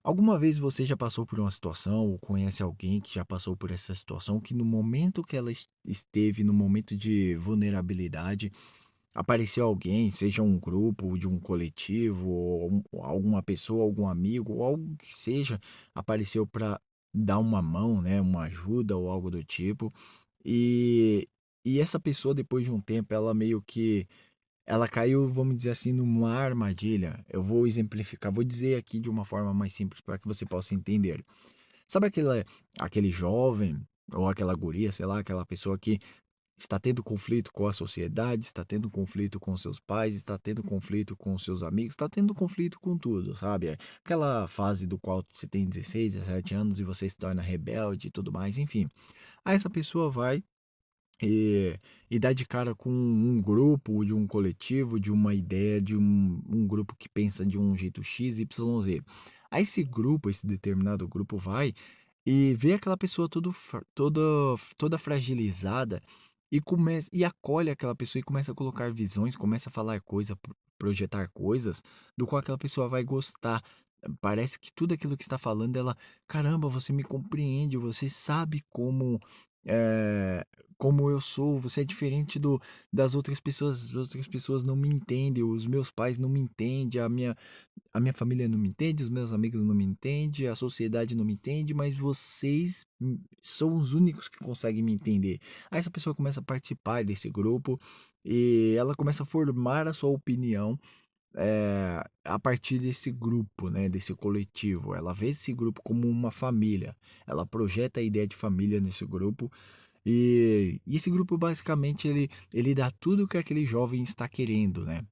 Alguma vez você já passou por uma situação ou conhece alguém que já passou por essa situação que no momento que ela esteve no momento de vulnerabilidade, apareceu alguém, seja um grupo de um coletivo ou alguma pessoa, algum amigo ou algo que seja, apareceu para dar uma mão, né, uma ajuda ou algo do tipo, e e essa pessoa depois de um tempo ela meio que ela caiu, vamos dizer assim, numa armadilha. Eu vou exemplificar, vou dizer aqui de uma forma mais simples para que você possa entender. Sabe aquele jovem ou aquela guria, sei lá, aquela pessoa que está tendo conflito com a sociedade, está tendo conflito com seus pais, está tendo conflito com seus amigos, está tendo conflito com tudo, sabe? Aquela fase do qual você tem 16, 17 anos e você se torna rebelde e tudo mais, enfim. Aí essa pessoa vai e dá de cara com um grupo, de um coletivo, de uma ideia, de um grupo que pensa de um jeito X, Y, Z. Aí esse grupo, esse determinado grupo vai e vê aquela pessoa toda fragilizada e acolhe aquela pessoa e começa a colocar visões, começa a falar coisa, projetar coisas do qual aquela pessoa vai gostar. Parece que tudo aquilo que está falando ela: "Caramba, você me compreende, você sabe eh, como eu sou, você é diferente das outras pessoas, as outras pessoas não me entendem, os meus pais não me entendem, a minha família não me entende, os meus amigos não me entendem, a sociedade não me entende, mas vocês são os únicos que conseguem me entender." Aí essa pessoa começa a participar desse grupo e ela começa a formar a sua opinião, a partir desse grupo, né, desse coletivo. Ela vê esse grupo como uma família. Ela projeta a ideia de família nesse grupo e esse grupo basicamente ele dá tudo que aquele jovem está querendo, né,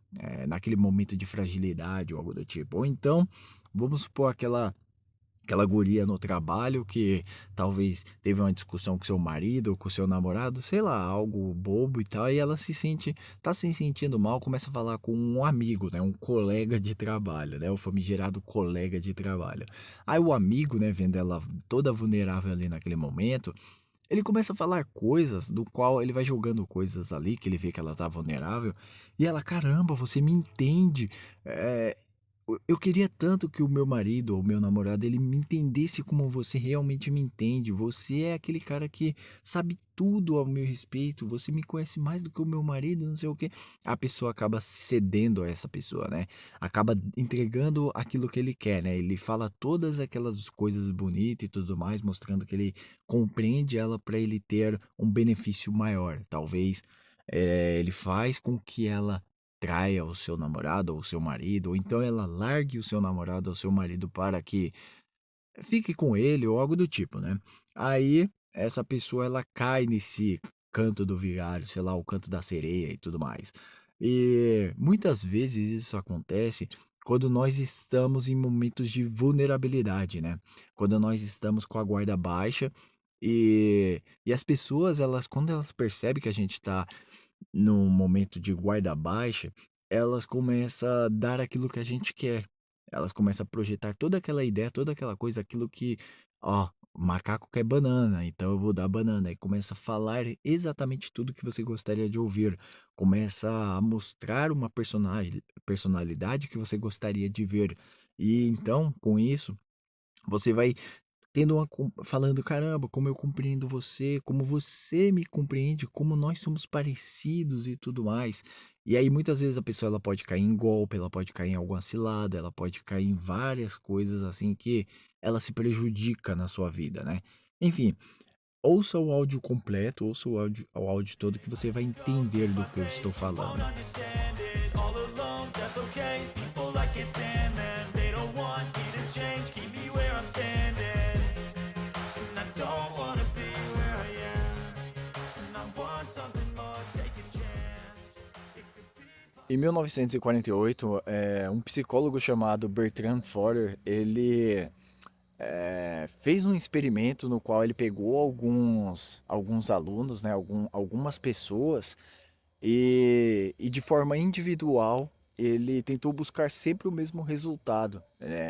naquele momento de fragilidade ou algo do tipo. Ou então, vamos supor aquela guria no trabalho que talvez teve uma discussão com seu marido ou com seu namorado, sei lá, algo bobo e tal, e ela tá se sentindo mal, começa a falar com um amigo, né, um colega de trabalho, né, o famigerado colega de trabalho. Aí o amigo, né, vendo ela toda vulnerável ali naquele momento, ele começa a falar coisas do qual ele vai jogando coisas ali, que ele vê que ela tá vulnerável, e ela: "Caramba, você me entende, eu queria tanto que o meu marido ou o meu namorado, ele me entendesse como você realmente me entende. Você é aquele cara que sabe tudo ao meu respeito, você me conhece mais do que o meu marido, não sei o quê." A pessoa acaba cedendo a essa pessoa, né, acaba entregando aquilo que ele quer, né, ele fala todas aquelas coisas bonitas e tudo mais, mostrando que ele compreende ela para ele ter um benefício maior. Talvez, ele faz com que ela traia o seu namorado ou o seu marido, ou então ela largue o seu namorado ou seu marido para que fique com ele ou algo do tipo, né. Aí, essa pessoa ela cai nesse canto do vigário, sei lá, o canto da sereia e tudo mais. E muitas vezes isso acontece quando nós estamos em momentos de vulnerabilidade, né. Quando nós estamos com a guarda baixa, e as pessoas elas quando elas percebem que a gente está num momento de guarda baixa, elas começam a dar aquilo que a gente quer. Elas começam a projetar toda aquela ideia, toda aquela coisa, aquilo que, ó, o macaco quer banana, então eu vou dar banana. E começa a falar exatamente tudo que você gostaria de ouvir. Começa a mostrar uma personalidade que você gostaria de ver. E então, com isso, você vai tendo uma falando: "Caramba, como eu compreendo você, como você me compreende, como nós somos parecidos e tudo mais." E aí muitas vezes a pessoa ela pode cair em golpe, ela pode cair em alguma cilada, ela pode cair em várias coisas, assim, que ela se prejudica na sua vida, né. Enfim, ouça o áudio completo, ouça o áudio todo que você vai entender do que eu estou Won't falando. understand it. All alone, that's okay. People I can't stand them. They don't want me to change. Keep me where I'm standing. And I don't wanna be where I am. And I want something more. Take a chance. It could be Em 1948, um psicólogo chamado Bertrand Forer, ele fez um experimento no qual ele pegou alguns alunos, né, algumas pessoas, e de forma individual ele tentou buscar sempre o mesmo resultado,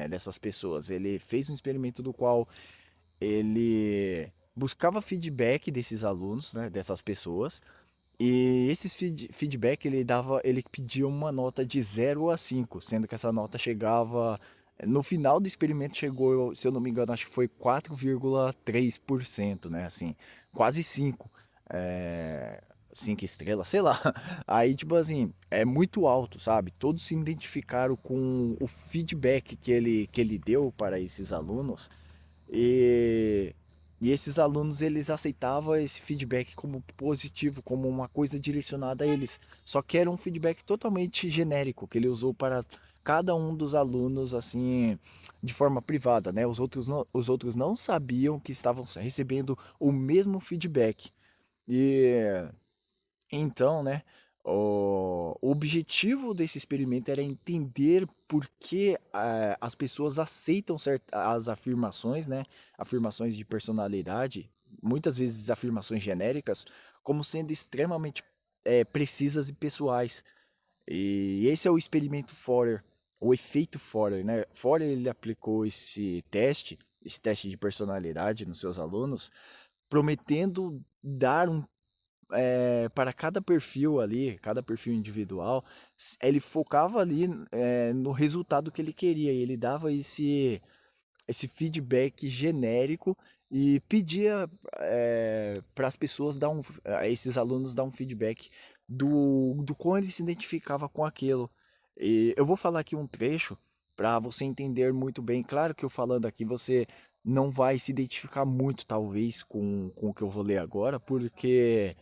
dessas pessoas. Ele fez um experimento do qual ele buscava feedback desses alunos, né, dessas pessoas, e esses feedback ele pedia uma nota de 0 a 5, sendo que essa nota chegava, No final do experimento chegou, se eu não me engano, acho que foi 4,3%, né? Assim, quase 5. É, 5 estrelas, sei lá. Aí, tipo assim, é muito alto, sabe? Todos se identificaram com o feedback que ele deu para esses alunos. E, e esses alunos, eles aceitavam esse feedback como positivo, como uma coisa direcionada a eles. Só que era um feedback totalmente genérico, que ele usou para cada um dos alunos, assim, de forma privada, né? Os outros não sabiam que estavam recebendo o mesmo feedback. E então, né, o objetivo desse experimento era entender por que as pessoas aceitam as afirmações, né, afirmações de personalidade, muitas vezes afirmações genéricas, como sendo extremamente precisas e pessoais. E esse é o experimento Forer, o efeito Forer, né? Forer, ele aplicou esse teste de personalidade nos seus alunos, prometendo dar para cada perfil ali, cada perfil individual, ele focava ali no resultado que ele queria. E ele dava esse feedback genérico e pedia para as pessoas a esses alunos dar um feedback do quão ele se identificava com aquilo. E eu vou falar aqui um trecho para você entender muito bem. Claro que eu falando aqui você não vai se identificar muito, talvez, com o que eu vou ler agora, porque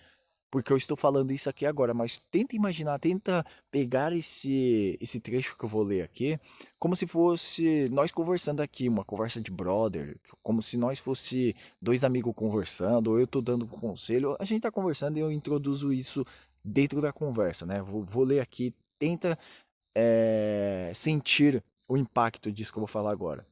eu estou falando isso aqui agora, mas tenta imaginar, tenta pegar esse trecho que eu vou ler aqui, como se fosse nós conversando aqui, uma conversa de brother, como se nós fosse dois amigos conversando, ou eu estou dando um conselho, a gente está conversando e eu introduzo isso dentro da conversa, né? Vou ler aqui, tenta sentir o impacto disso que eu vou falar agora.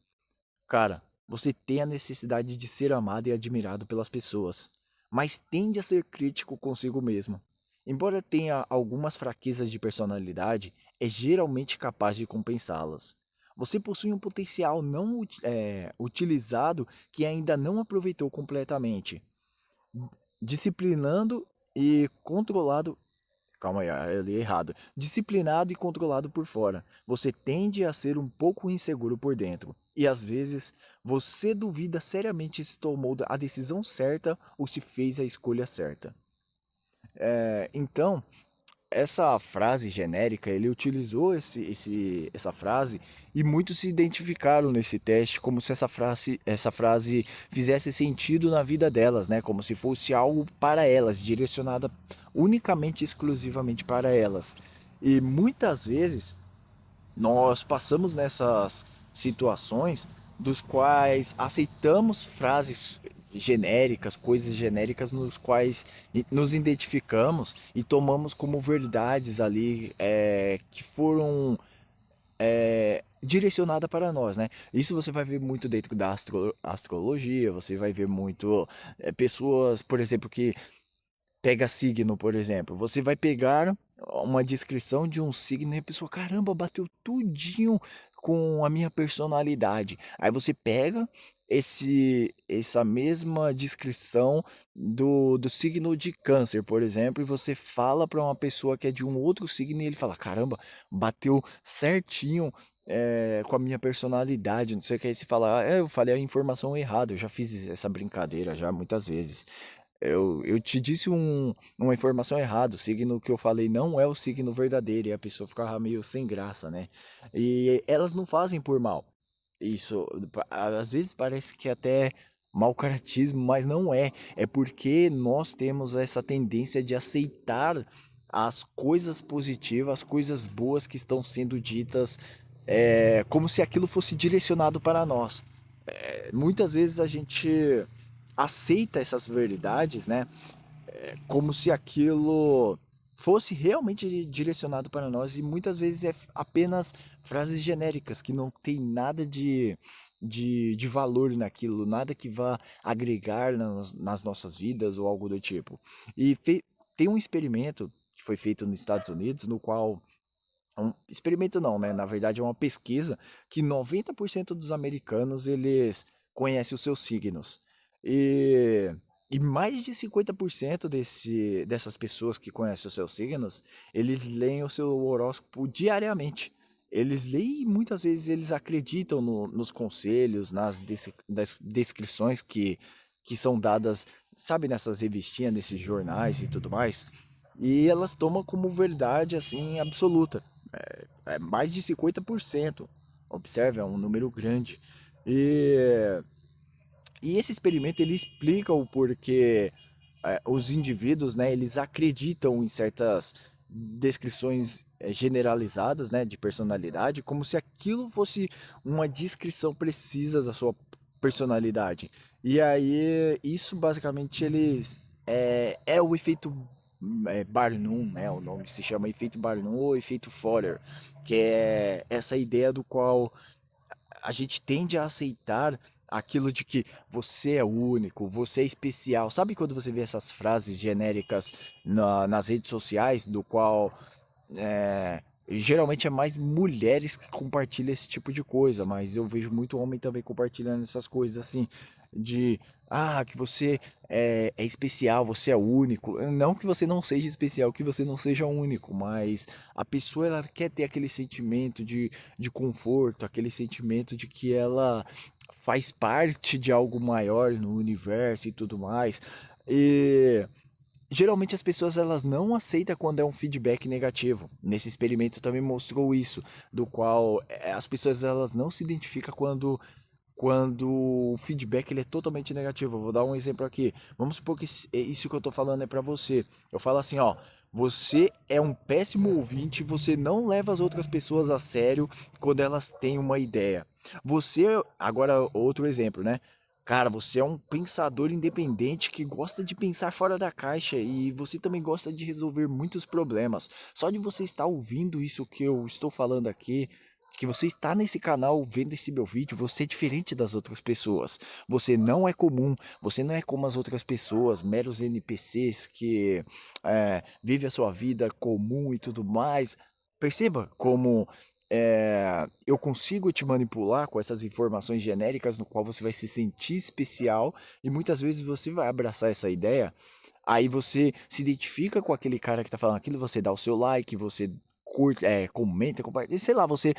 Cara, você tem a necessidade de ser amado e admirado pelas pessoas, mas tende a ser crítico consigo mesmo. Embora tenha algumas fraquezas de personalidade, é geralmente capaz de compensá-las. Você possui um potencial não utilizado que ainda não aproveitou completamente. Disciplinando e controlado. Calma aí, eu li errado. Disciplinado e controlado por fora. Você tende a ser um pouco inseguro por dentro. E às vezes você duvida seriamente se tomou a decisão certa ou se fez a escolha certa. Então, essa frase genérica, ele utilizou essa frase e muitos se identificaram nesse teste como se essa frase fizesse sentido na vida delas, né? Como se fosse algo para elas, direcionada unicamente, exclusivamente para elas. E muitas vezes nós passamos nessas situações dos quais aceitamos frases genéricas, coisas genéricas nos quais nos identificamos e tomamos como verdades ali que foram direcionada para nós, né? Isso você vai ver muito dentro da astrologia, você vai ver muito pessoas, por exemplo, que pega signo, por exemplo. Você vai pegar uma descrição de um signo e a pessoa, caramba, bateu tudinho com a minha personalidade. Aí você pega essa mesma descrição do signo de câncer, por exemplo, e você fala para uma pessoa que é de um outro signo e ele fala, caramba, bateu certinho com a minha personalidade, não sei o que. Aí você fala, eu falei a informação errada, eu já fiz essa brincadeira já muitas vezes. Eu te disse uma informação errada. O signo que eu falei não é o signo verdadeiro. E a pessoa ficava meio sem graça, né? E elas não fazem por mal. Isso, às vezes parece que até mau caratismo, mas não é. É porque nós temos essa tendência de aceitar as coisas positivas, as coisas boas que estão sendo ditas, como se aquilo fosse direcionado para nós. Muitas vezes a gente aceita essas verdades, né? Como se aquilo fosse realmente direcionado para nós e muitas vezes é apenas frases genéricas que não tem nada de valor naquilo, nada que vá agregar nas nossas vidas ou algo do tipo. E tem um experimento que foi feito nos Estados Unidos no qual um experimento não, né? Na verdade é uma pesquisa que 90% dos americanos eles conhecem os seus signos. E, e mais de 50% dessas pessoas que conhecem os seus signos, eles leem o seu horóscopo diariamente. eles leem e muitas vezes eles acreditam nos conselhos, das descrições que são dadas, sabe, nessas revistinhas, nesses jornais e tudo mais, e elas tomam como verdade assim absoluta. É mais de 50%. Observe, é um número grande. E e esse experimento ele explica o porquê os indivíduos, né, eles acreditam em certas descrições generalizadas, né, de personalidade, como se aquilo fosse uma descrição precisa da sua personalidade. E aí isso basicamente eles é o efeito Barnum, né, o nome se chama efeito Barnum ou efeito Forer, que é essa ideia do qual a gente tende a aceitar aquilo de que você é único, você é especial. Sabe quando você vê essas frases genéricas nas redes sociais, do qual geralmente é mais mulheres que compartilham esse tipo de coisa, mas eu vejo muito homem também compartilhando essas coisas assim, de que você é especial, você é único. Não que você não seja especial, que você não seja único, mas a pessoa ela quer ter aquele sentimento de conforto, aquele sentimento de que ela faz parte de algo maior no universo e tudo mais. E geralmente as pessoas elas não aceitam quando é um feedback negativo. Nesse experimento também mostrou isso, do qual as pessoas elas não se identificam quando o feedback ele é totalmente negativo. Eu vou dar um exemplo aqui. Vamos supor que isso que eu tô falando é para você. Eu falo assim, ó, você é um péssimo ouvinte, você não leva as outras pessoas a sério quando elas têm uma ideia. Você, agora outro exemplo, né? Cara, você é um pensador independente que gosta de pensar fora da caixa e você também gosta de resolver muitos problemas. Só de você estar ouvindo isso que eu estou falando aqui, que você está nesse canal vendo esse meu vídeo, você é diferente das outras pessoas. Você não é comum, você não é como as outras pessoas, meros NPCs que vivem a sua vida comum e tudo mais. Perceba como eu consigo te manipular com essas informações genéricas no qual você vai se sentir especial e muitas vezes você vai abraçar essa ideia. Aí você se identifica com aquele cara que tá falando aquilo, você dá o seu like, você curte, comenta, compartilha, sei lá, você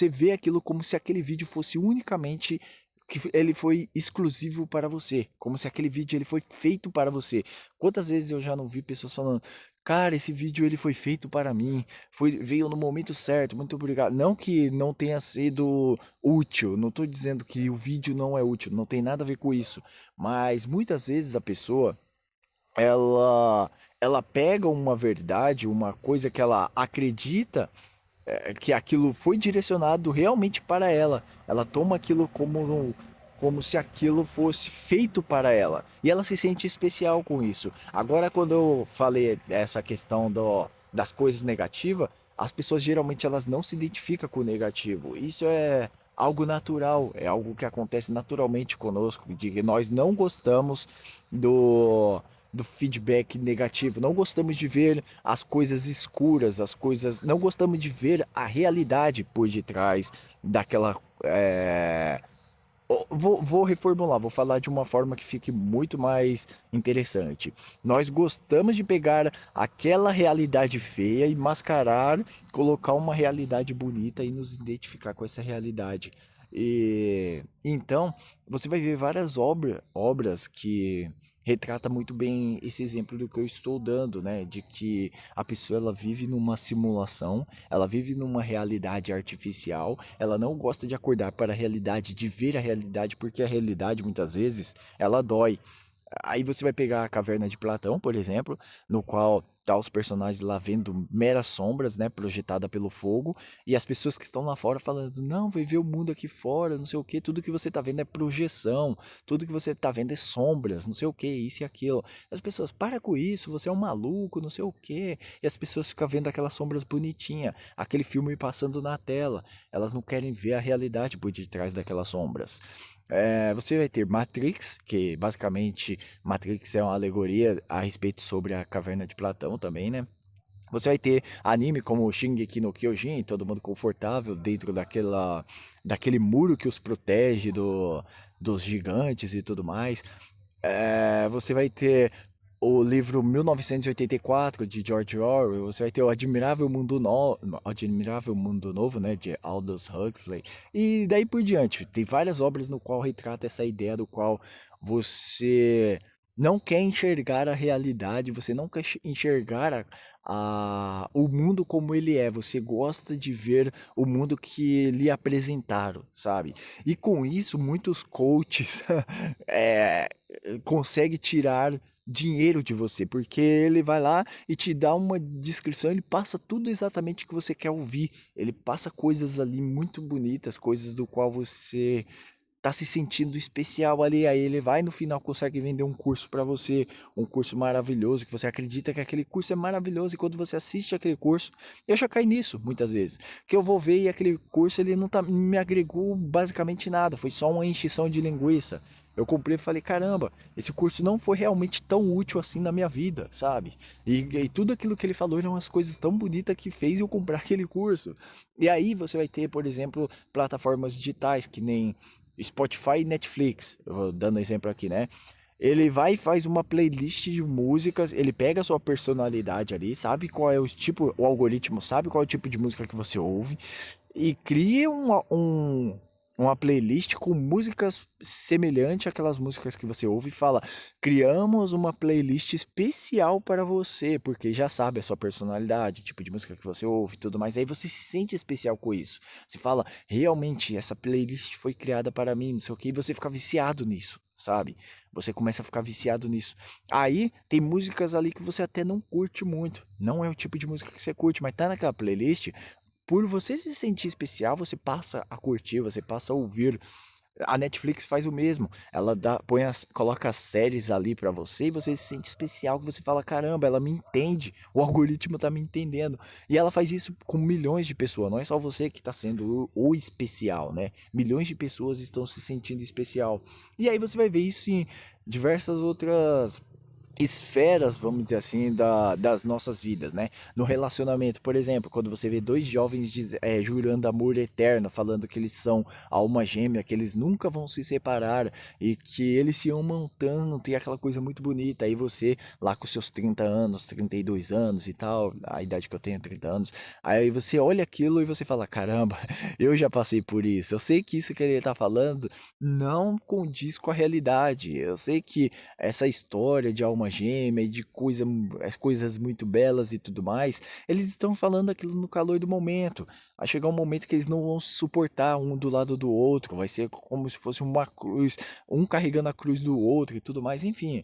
vê aquilo como se aquele vídeo fosse unicamente que ele foi exclusivo para você, como se aquele vídeo ele foi feito para você. Quantas vezes eu já não vi pessoas falando, cara, esse vídeo ele foi feito para mim, veio no momento certo, muito obrigado. Não que não tenha sido útil, não estou dizendo que o vídeo não é útil, não tem nada a ver com isso, mas muitas vezes a pessoa ela ela pega uma verdade, uma coisa que ela acredita que aquilo foi direcionado realmente para ela. Ela toma aquilo como se aquilo fosse feito para ela. E ela se sente especial com isso. Agora, quando eu falei essa questão das coisas negativas, as pessoas geralmente elas não se identificam com o negativo. Isso é algo natural, é algo que acontece naturalmente conosco, de que nós não gostamos do feedback negativo. Não gostamos de ver as coisas escuras, as coisas. Não gostamos de ver a realidade por detrás daquela. Vou reformular, vou falar de uma forma que fique muito mais interessante. Nós gostamos de pegar aquela realidade feia e mascarar, colocar uma realidade bonita e nos identificar com essa realidade. E então você vai ver várias obras que retrata muito bem esse exemplo do que eu estou dando, né? De que a pessoa ela vive numa simulação, ela vive numa realidade artificial, ela não gosta de acordar para a realidade, de ver a realidade, porque a realidade muitas vezes ela dói. Aí você vai pegar a Caverna de Platão, por exemplo, no qual tá os personagens lá vendo meras sombras, né, projetada pelo fogo, e as pessoas que estão lá fora falando: "Não, vai ver o mundo aqui fora, não sei o que, tudo que você tá vendo é projeção, tudo que você tá vendo é sombras, não sei o que, isso e aquilo". As pessoas: "Para com isso, você é um maluco, não sei o que". E as pessoas ficam vendo aquelas sombras bonitinha, aquele filme passando na tela. Elas não querem ver a realidade por detrás daquelas sombras. Você vai ter Matrix, que basicamente Matrix é uma alegoria a respeito sobre a caverna de Platão também, né? Você vai ter anime como Shingeki no Kyojin, todo mundo confortável dentro daquele muro que os protege dos gigantes e tudo mais. Você vai ter o livro 1984 de George Orwell, você vai ter o Admirável Mundo Novo, né, de Aldous Huxley, e daí por diante. Tem várias obras no qual retrata essa ideia do qual você não quer enxergar a realidade, você não quer enxergar o mundo como ele é, você gosta de ver o mundo que lhe apresentaram, sabe? E com isso, muitos coaches é, conseguem tirar dinheiro de você, porque ele vai lá e te dá uma descrição, ele passa tudo exatamente o que você quer ouvir. Ele passa coisas ali muito bonitas, coisas do qual você tá se sentindo especial ali, aí ele vai no final consegue vender um curso para você, um curso maravilhoso, que você acredita que aquele curso é maravilhoso e quando você assiste aquele curso, eu já caí nisso muitas vezes, que eu vou ver e aquele curso ele não me agregou basicamente nada, foi só uma encheção de linguiça. Eu comprei e falei, caramba, esse curso não foi realmente tão útil assim na minha vida, sabe? E tudo aquilo que ele falou eram umas coisas tão bonitas que fez eu comprar aquele curso. E aí você vai ter, por exemplo, plataformas digitais que nem Spotify e Netflix, eu vou dando exemplo aqui, né? Ele vai e faz uma playlist de músicas, ele pega a sua personalidade ali, sabe qual é o tipo, o algoritmo sabe qual é o tipo de música que você ouve, e cria uma playlist com músicas semelhante àquelas músicas que você ouve e fala: criamos uma playlist especial para você, porque já sabe a sua personalidade, o tipo de música que você ouve e tudo mais. Aí você se sente especial com isso. Você fala: realmente, essa playlist foi criada para mim, não sei o que, e você fica viciado nisso. Sabe? Você começa a ficar viciado nisso. Aí tem músicas ali que você até não curte muito. Não é o tipo de música que você curte, mas tá naquela playlist, por você se sentir especial, você passa a curtir, você passa a ouvir. A Netflix faz o mesmo. Ela coloca as séries ali pra você e você se sente especial, que você fala, caramba, ela me entende, o algoritmo tá me entendendo. E ela faz isso com milhões de pessoas, não é só você que tá sendo o especial, né? Milhões de pessoas estão se sentindo especial. E aí você vai ver isso em diversas outras esferas, vamos dizer assim, das nossas vidas, né? No relacionamento, por exemplo, quando você vê dois jovens jurando amor eterno, falando que eles são alma gêmea, que eles nunca vão se separar e que eles se amam tanto e aquela coisa muito bonita. Aí você, lá com seus 30 anos, 32 anos e tal, a idade que eu tenho, 30 anos, aí você olha aquilo e você fala: caramba, eu já passei por isso. Eu sei que isso que ele tá falando não condiz com a realidade. Eu sei que essa história de alma gêmea e de as coisas muito belas e tudo mais, eles estão falando aquilo no calor do momento. Vai chegar um momento que eles não vão se suportar um do lado do outro, vai ser como se fosse uma cruz, um carregando a cruz do outro e tudo mais, enfim.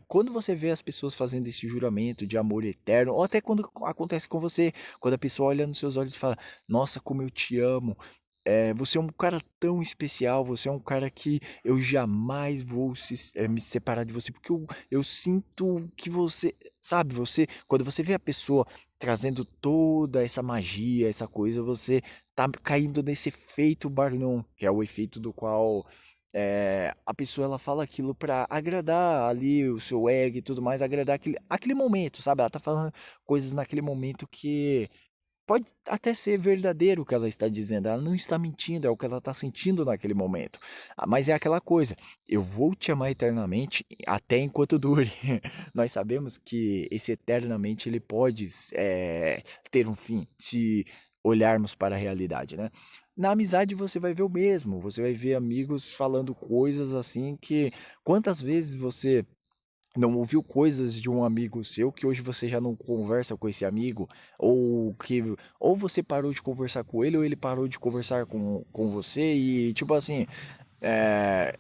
Quando você vê as pessoas fazendo esse juramento de amor eterno, ou até quando acontece com você, quando a pessoa olha nos seus olhos e fala: Nossa, como eu te amo, você é um cara tão especial, você é um cara que eu jamais vou me separar de você, porque eu sinto que você, sabe, quando você vê a pessoa trazendo toda essa magia, essa coisa, você tá caindo nesse efeito Barnum, que é o efeito do qual a pessoa ela fala aquilo pra agradar ali o seu ego e tudo mais, agradar aquele momento, sabe? Ela tá falando coisas naquele momento que pode até ser verdadeiro o que ela está dizendo, ela não está mentindo, é o que ela está sentindo naquele momento. Mas é aquela coisa, eu vou te amar eternamente até enquanto dure. Nós sabemos que esse eternamente ele pode ter um fim, se olharmos para a realidade, né? Na amizade você vai ver o mesmo, você vai ver amigos falando coisas assim que quantas vezes você não ouviu coisas de um amigo seu que hoje você já não conversa com esse amigo, ou que ou você parou de conversar com ele, ou ele parou de conversar com você, e tipo assim,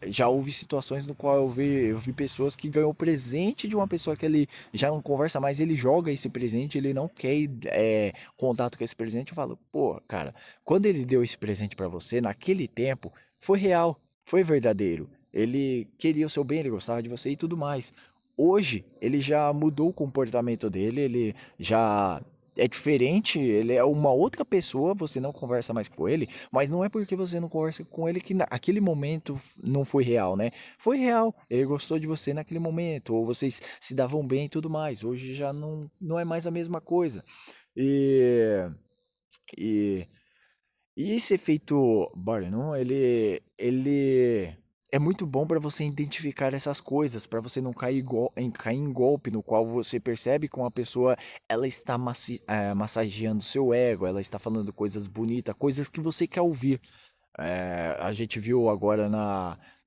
já houve situações no qual eu vi pessoas que ganhou presente de uma pessoa que ele já não conversa mais, ele joga esse presente, ele não quer contato com esse presente. Eu falo, pô, cara, quando ele deu esse presente pra você, naquele tempo, foi real, foi verdadeiro. Ele queria o seu bem, ele gostava de você e tudo mais. Hoje, ele já mudou o comportamento dele, ele já é diferente, ele é uma outra pessoa, você não conversa mais com ele, mas não é porque você não conversa com ele que naquele momento não foi real, né? Foi real, ele gostou de você naquele momento, ou vocês se davam bem e tudo mais. Hoje já não é mais a mesma coisa. E, e, e esse efeito Barnum, ele é muito bom para você identificar essas coisas, para você não cair em golpe no qual você percebe que uma pessoa ela está massageando seu ego, ela está falando coisas bonitas, coisas que você quer ouvir. A gente viu agora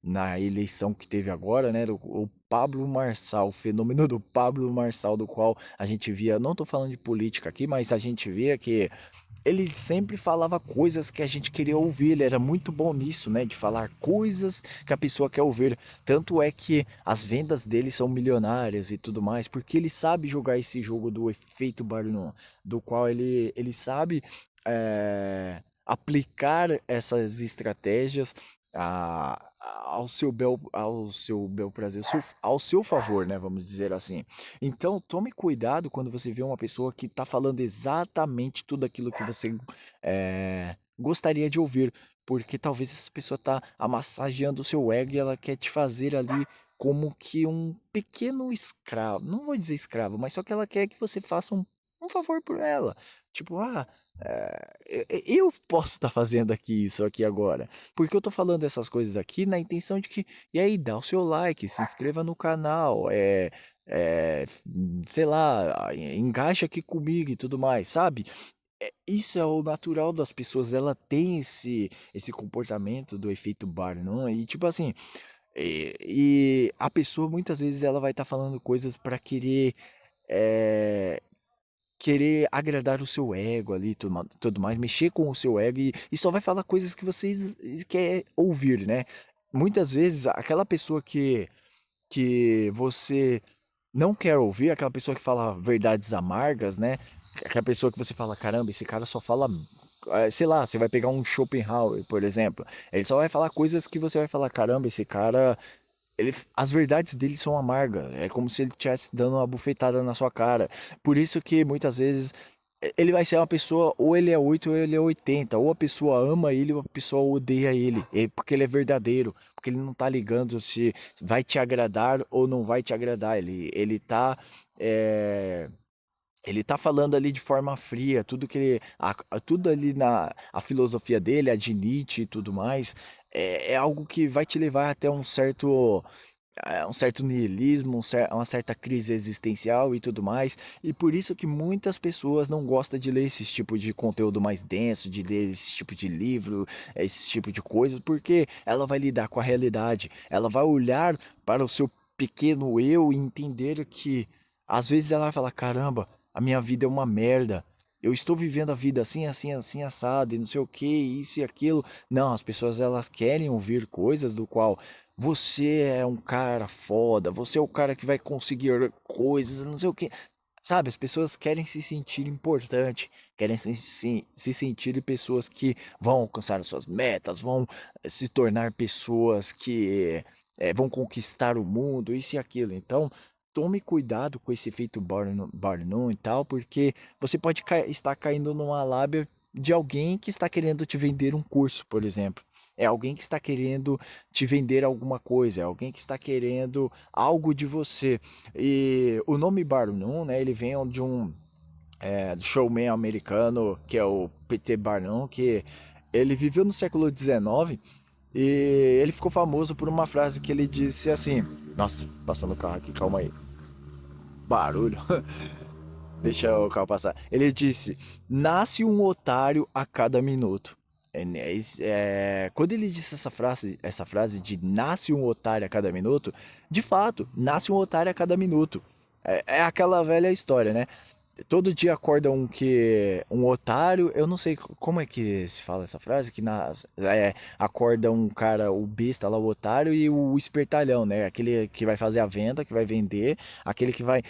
na eleição que teve agora, né, o Pablo Marçal, o fenômeno do Pablo Marçal, do qual a gente via, não estou falando de política aqui, mas a gente via que ele sempre falava coisas que a gente queria ouvir, ele era muito bom nisso, né, de falar coisas que a pessoa quer ouvir. Tanto é que as vendas dele são milionárias e tudo mais, porque ele sabe jogar esse jogo do efeito Barnum, do qual ele sabe aplicar essas estratégias ao seu bel prazer, ao seu favor, né? Vamos dizer assim. Então, tome cuidado quando você vê uma pessoa que está falando exatamente tudo aquilo que você gostaria de ouvir, porque talvez essa pessoa está amassageando o seu ego e ela quer te fazer ali como que um pequeno escravo. Não vou dizer escravo, mas só que ela quer que você faça um favor por ela. Tipo, eu posso estar fazendo aqui isso aqui agora, porque eu tô falando essas coisas aqui na intenção de que, e aí, dá o seu like, se inscreva no canal, sei lá, engaja aqui comigo e tudo mais, sabe? Isso é o natural das pessoas, ela tem esse comportamento do efeito Barnum, e tipo assim, e a pessoa muitas vezes ela vai estar falando coisas para é, querer agradar o seu ego ali, tudo mais, mexer com o seu ego e só vai falar coisas que vocês quer ouvir, né? Muitas vezes aquela pessoa que você não quer ouvir, aquela pessoa que fala verdades amargas, né? Aquela pessoa que você fala, caramba, esse cara só fala, sei lá, você vai pegar um Schopenhauer, por exemplo, ele só vai falar coisas que você vai falar, caramba, esse cara as verdades dele são amargas. É como se ele estivesse dando uma bufetada na sua cara. Por isso que muitas vezes ele vai ser uma pessoa, ou ele é 8 ou ele é 80. Ou a pessoa ama ele ou a pessoa odeia ele. Porque ele é verdadeiro. Porque ele não tá ligando se vai te agradar ou não vai te agradar. Ele tá. é, Ele tá falando ali de forma fria, tudo que ele, tudo ali na a filosofia dele, a de Nietzsche e tudo mais, é algo que vai te levar até um certo niilismo, uma certa crise existencial e tudo mais. E por isso que muitas pessoas não gostam de ler esse tipo de conteúdo mais denso, de ler esse tipo de livro, esse tipo de coisas, porque ela vai lidar com a realidade, ela vai olhar para o seu pequeno eu e entender que às vezes ela vai falar, caramba, a minha vida é uma merda. Eu estou vivendo a vida assim, assim, assim, assado, e não sei o que, isso e aquilo. Não, as pessoas elas querem ouvir coisas do qual você é um cara foda, você é o cara que vai conseguir coisas, não sei o que. Sabe, as pessoas querem se sentir importante, querem se sentir pessoas que vão alcançar as suas metas, vão se tornar pessoas que vão conquistar o mundo, isso e aquilo. Então, tome cuidado com esse efeito Barnum e tal, porque você pode estar caindo numa lábia de alguém que está querendo te vender um curso, por exemplo. É alguém que está querendo te vender alguma coisa, é alguém que está querendo algo de você. E o nome Barnum, né, ele vem de um showman americano, que é o P.T. Barnum, que ele viveu no século XIX e ele ficou famoso por uma frase que ele disse assim: Nossa, passando o carro aqui, calma aí. Barulho. Deixa o carro passar. Ele disse: Nasce um otário a cada minuto. Quando ele disse essa frase de nasce um otário a cada minuto, de fato, nasce um otário a cada minuto. É aquela velha história, né? Todo dia acorda um otário, eu não sei como é que se fala essa frase, acorda um cara, o besta lá, o otário, e o espertalhão, né? Aquele que vai fazer a venda, que vai vender, aquele que vai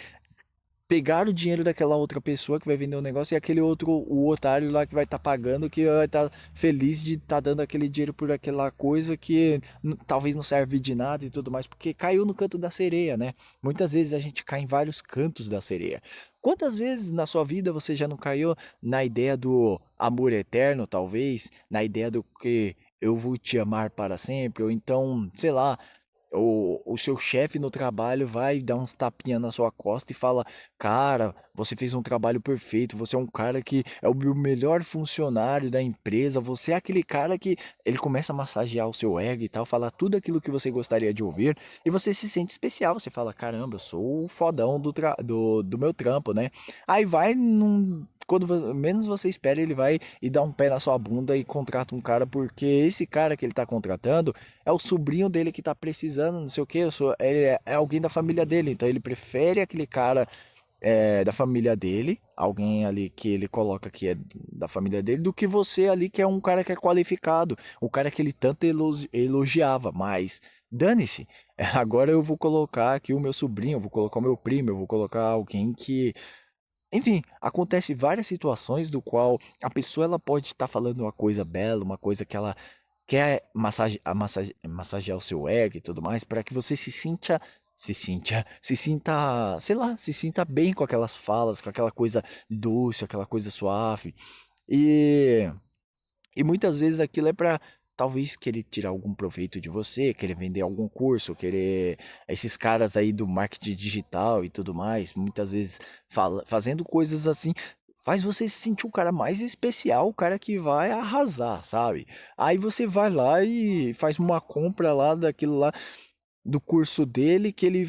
pegar o dinheiro daquela outra pessoa que vai vender o negócio e aquele outro, o otário lá que vai estar pagando, que vai estar feliz de estar dando aquele dinheiro por aquela coisa que talvez não serve de nada e tudo mais, porque caiu no canto da sereia, né? Muitas vezes a gente cai em vários cantos da sereia. Quantas vezes na sua vida você já não caiu na ideia do amor eterno, talvez, na ideia do que eu vou te amar para sempre, ou então, sei lá, o seu chefe no trabalho vai dar uns tapinha na sua costa e fala: Cara, você fez um trabalho perfeito, você é um cara que é o meu melhor funcionário da empresa, você é aquele cara que. Ele começa a massagear o seu ego e tal, falar tudo aquilo que você gostaria de ouvir, e você se sente especial. Você fala: Caramba, eu sou o fodão do meu trampo, né? Aí vai num. Quando menos você espera, ele vai e dá um pé na sua bunda e contrata um cara, porque esse cara que ele tá contratando é o sobrinho dele que tá precisando, não sei o que, ele é alguém da família dele, então ele prefere aquele cara da família dele, alguém ali que ele coloca que é da família dele, do que você ali que é um cara que é qualificado, o cara que ele tanto elogiava, mas dane-se, agora eu vou colocar aqui o meu sobrinho, eu vou colocar o meu primo, eu vou colocar alguém que enfim, acontece várias situações do qual a pessoa ela pode estar falando uma coisa bela, uma coisa que ela quer massagear o seu ego e tudo mais, para que você se sinta, sei lá, se sinta bem com aquelas falas, com aquela coisa doce, aquela coisa suave. E e muitas vezes aquilo é para talvez querer tirar algum proveito de você, querer vender algum curso, querer esses caras aí do marketing digital e tudo mais, muitas vezes fazendo coisas assim, faz você se sentir o cara mais especial, o cara que vai arrasar, sabe? Aí você vai lá e faz uma compra lá daquilo lá do curso dele que ele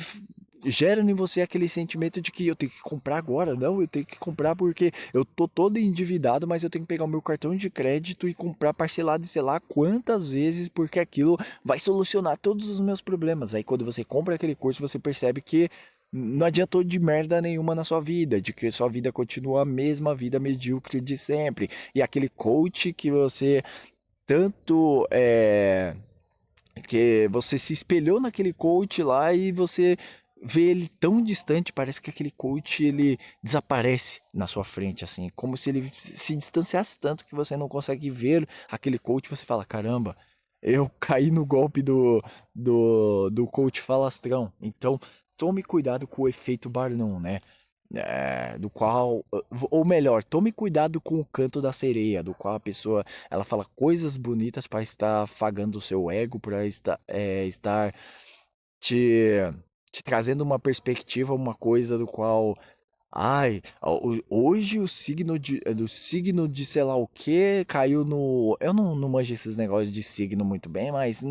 gera em você aquele sentimento de que eu tenho que comprar agora, não, eu tenho que comprar porque eu tô todo endividado, mas eu tenho que pegar o meu cartão de crédito e comprar parcelado de sei lá quantas vezes, porque aquilo vai solucionar todos os meus problemas. Aí quando você compra aquele curso, você percebe que não adiantou de merda nenhuma na sua vida, de que sua vida continua a mesma vida medíocre de sempre. E aquele coach que você tanto que você se espelhou naquele coach lá e você vê ele tão distante, parece que aquele coach ele desaparece na sua frente, assim, como se ele se distanciasse tanto que você não consegue ver aquele coach, você fala, caramba, eu caí no golpe do coach falastrão. Então, tome cuidado com o efeito Barnum, né? Do qual, ou melhor, tome cuidado com o canto da sereia, do qual a pessoa ela fala coisas bonitas para estar afagando o seu ego, para estar te, te trazendo uma perspectiva, uma coisa do qual, ai, hoje do signo de sei lá o que caiu no. Eu não manjo esses negócios de signo muito bem, mas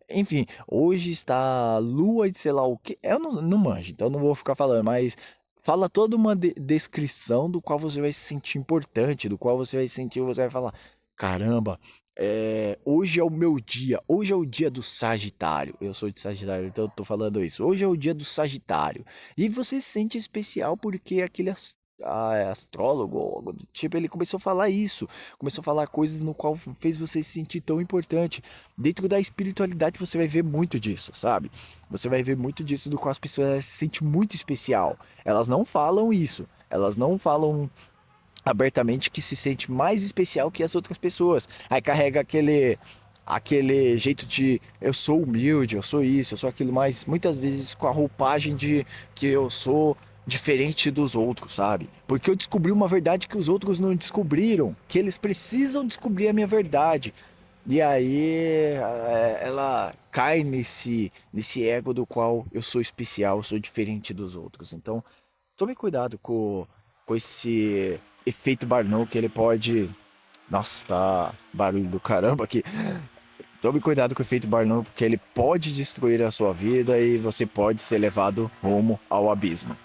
enfim, hoje está a lua de sei lá o que. Eu não manjo, então não vou ficar falando, mas fala toda uma descrição do qual você vai se sentir importante, do qual você vai sentir, você vai falar: caramba, hoje é o meu dia, hoje é o dia do Sagitário. Eu sou de Sagitário, então eu tô falando isso. Hoje é o dia do Sagitário. E você se sente especial porque aquele astrólogo, algo do tipo, ele começou a falar isso, começou a falar coisas no qual fez você se sentir tão importante. Dentro da espiritualidade você vai ver muito disso, sabe? Você vai ver muito disso do qual as pessoas se sentem muito especial. Elas não falam isso, elas não falam abertamente que se sente mais especial que as outras pessoas. Aí carrega aquele jeito de eu sou humilde, eu sou isso, eu sou aquilo, mas muitas vezes com a roupagem de que eu sou diferente dos outros, sabe? Porque eu descobri uma verdade que os outros não descobriram, que eles precisam descobrir a minha verdade. E aí ela cai nesse ego do qual eu sou especial, eu sou diferente dos outros. Então, tome cuidado com esse efeito Barnum que ele pode. Nossa, tá barulho do caramba aqui. Tome cuidado com o efeito Barnum porque ele pode destruir a sua vida e você pode ser levado rumo ao abismo.